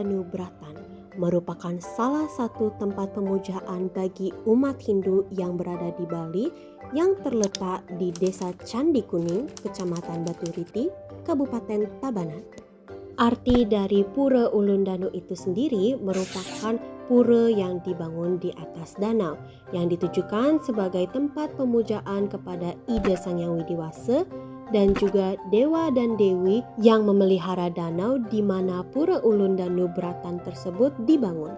Ulundanu Bratan merupakan salah satu tempat pemujaan bagi umat Hindu yang berada di Bali yang terletak di Desa Candi Kuning, Kecamatan Baturiti, Kabupaten Tabanan. Arti dari Pura Ulundanu itu sendiri merupakan pura yang dibangun di atas danau yang ditujukan sebagai tempat pemujaan kepada Ida Sang Hyang Widiwasa dan juga dewa dan dewi yang memelihara danau di mana Pura Ulundanu Bratan tersebut dibangun.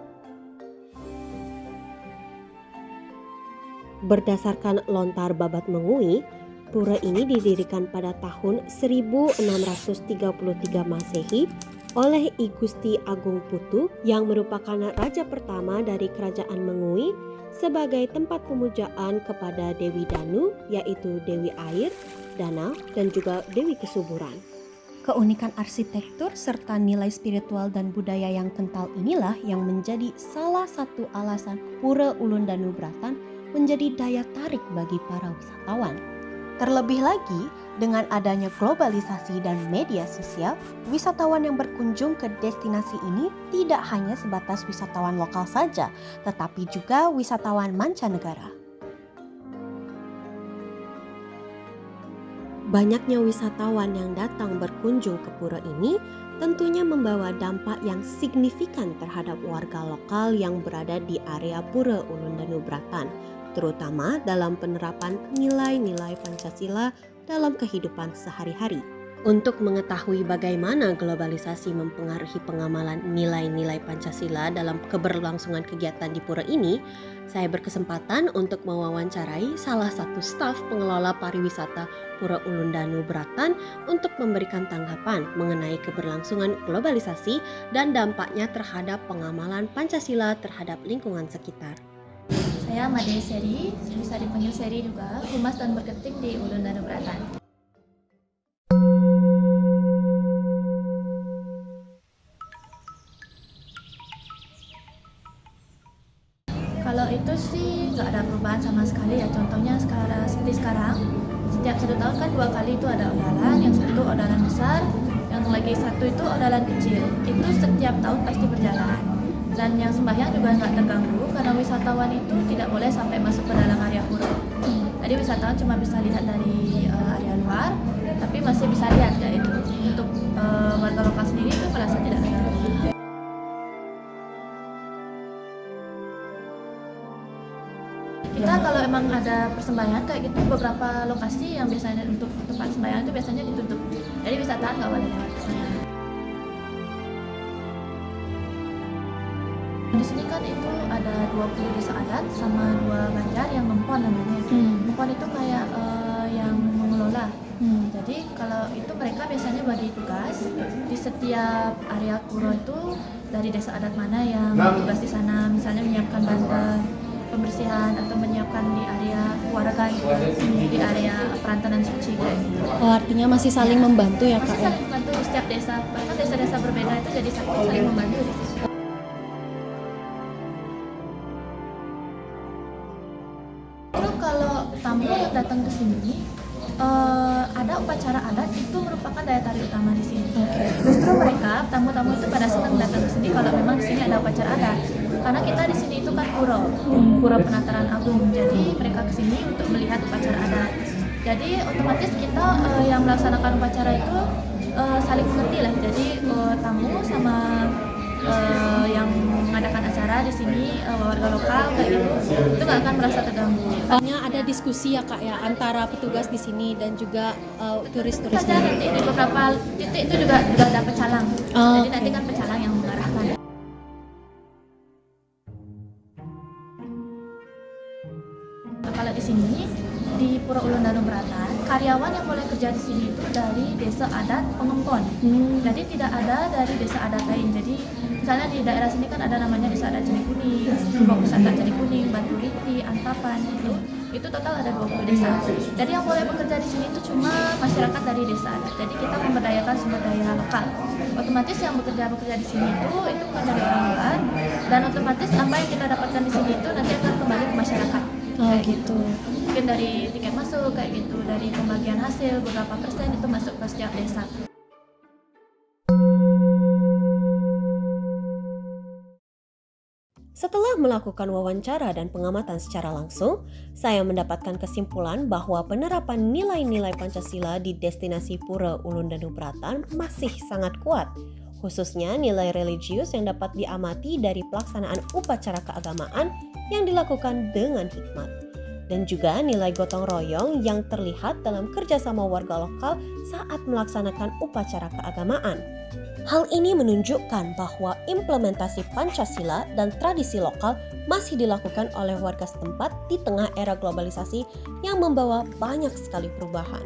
Berdasarkan lontar babat mengui, pura ini didirikan pada tahun 1633 Masehi oleh I Gusti Agung Putu yang merupakan raja pertama dari kerajaan Mengui sebagai tempat pemujaan kepada Dewi Danu, yaitu Dewi Air, Danau, dan juga Dewi Kesuburan. Keunikan arsitektur serta nilai spiritual dan budaya yang kental inilah yang menjadi salah satu alasan Pura Ulundanu Bratan menjadi daya tarik bagi para wisatawan. Terlebih lagi, dengan adanya globalisasi dan media sosial, wisatawan yang berkunjung ke destinasi ini tidak hanya sebatas wisatawan lokal saja, tetapi juga wisatawan mancanegara. Banyaknya wisatawan yang datang berkunjung ke pura ini tentunya membawa dampak yang signifikan terhadap warga lokal yang berada di area Pura Ulundanu Bratan, terutama dalam penerapan nilai-nilai Pancasila dalam kehidupan sehari-hari. Untuk mengetahui bagaimana globalisasi mempengaruhi pengamalan nilai-nilai Pancasila dalam keberlangsungan kegiatan di pura ini, saya berkesempatan untuk mewawancarai salah satu staf pengelola pariwisata Pura Ulundanu Bratan untuk memberikan tanggapan mengenai keberlangsungan globalisasi dan dampaknya terhadap pengamalan Pancasila terhadap lingkungan sekitar. Saya Made Seri, bisa dipanggil Seri juga, humas dan marketing di Ulundanu Bratan. Kalau itu sih nggak ada perubahan sama sekali ya. Contohnya seperti sekarang, setiap 1 tahun kan 2 kali itu ada odalan, yang satu odalan besar, yang lagi satu itu odalan kecil. Itu setiap tahun pasti berjalan. Dan yang sembahyang juga nggak terganggu karena wisatawan itu tidak boleh sampai masuk ke dalam area pura. Jadi wisatawan cuma bisa lihat dari area luar, tapi masih bisa lihat ya itu. Untuk warga lokal sendiri itu merasa tidak terganggu. Kita kalau emang ada persembahyaan kayak gitu, beberapa lokasi yang biasanya untuk tempat sembahyaan itu biasanya ditutup. Jadi wisatawan nggak boleh lewat ke sana. Di sini kan itu ada 20 desa adat sama 2 banjar yang ngempon namanya. Ngempon itu kayak yang mengelola. Jadi kalau itu mereka biasanya bagi tugas di setiap area pura itu dari desa adat mana yang bertugas di sana, misalnya menyiapkan bandeng, pembersihan atau menyiapkan di area keluarga gitu, di area perantanan suci kayak gitu. Oh, artinya masih saling membantu ya Kak? Masih saling membantu di setiap desa, bahkan desa-desa berbeda itu jadi saling membantu di situ. Kalau tamu yang datang ke sini, ada upacara adat itu merupakan daya tarik utama di sini. Justru mereka tamu-tamu itu pada senang datang ke sini kalau memang di sini ada upacara adat. Karena kita di sini itu kan pura penataran agung. Jadi mereka ke sini untuk melihat upacara adat. Jadi otomatis kita yang melaksanakan upacara itu saling mengerti lah. Jadi tamu sama yang mengadakan acara di sini warga lokal kayak gitu itu nggak akan merasa terganggu. Hanya ada diskusi ya Kak ya antara petugas di sini dan juga turis-turis. Saja nanti di beberapa titik itu juga ada pecalang. Jadi nanti kan pecalang yang mengarahkan. Kalau di sini di Pura Ulundanu Bratan, karyawan yang boleh kerja di sini itu dari desa adat Pengempon. Jadi tidak ada dari desa adat lain. Jadi misalnya di daerah sini kan ada namanya desa adat Candi Kuning, Kelompok Wisata Candi Kuning, Baturiti, Antapan itu total ada 20 desa. Jadi yang boleh bekerja di sini itu cuma masyarakat dari desa adat. Jadi kita memberdayakan sumber daya lokal. Otomatis yang bekerja di sini itu bukan dari orang luar, dan otomatis apa yang kita dapatkan di sini itu nanti akan kembali ke masyarakat. Oh gitu. Mungkin dari tiket masuk kayak gitu, dari pembagian hasil beberapa persen itu masuk ke setiap desa. Setelah melakukan wawancara dan pengamatan secara langsung, saya mendapatkan kesimpulan bahwa penerapan nilai-nilai Pancasila di destinasi Pura Ulundanu Bratan masih sangat kuat, khususnya nilai religius yang dapat diamati dari pelaksanaan upacara keagamaan yang dilakukan dengan hikmat, dan juga nilai gotong royong yang terlihat dalam kerjasama warga lokal saat melaksanakan upacara keagamaan. Hal ini menunjukkan bahwa implementasi Pancasila dan tradisi lokal masih dilakukan oleh warga setempat di tengah era globalisasi yang membawa banyak sekali perubahan.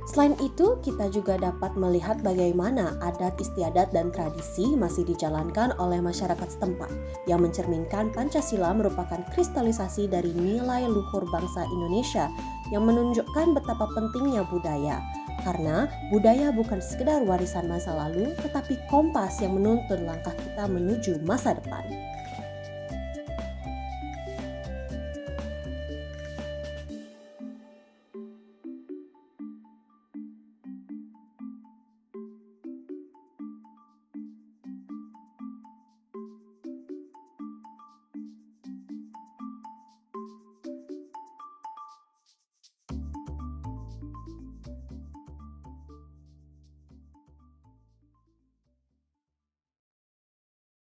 Selain itu, kita juga dapat melihat bagaimana adat istiadat dan tradisi masih dijalankan oleh masyarakat setempat, yang mencerminkan Pancasila merupakan kristalisasi dari nilai luhur bangsa Indonesia yang menunjukkan betapa pentingnya budaya. Karena budaya bukan sekedar warisan masa lalu, tetapi kompas yang menuntun langkah kita menuju masa depan.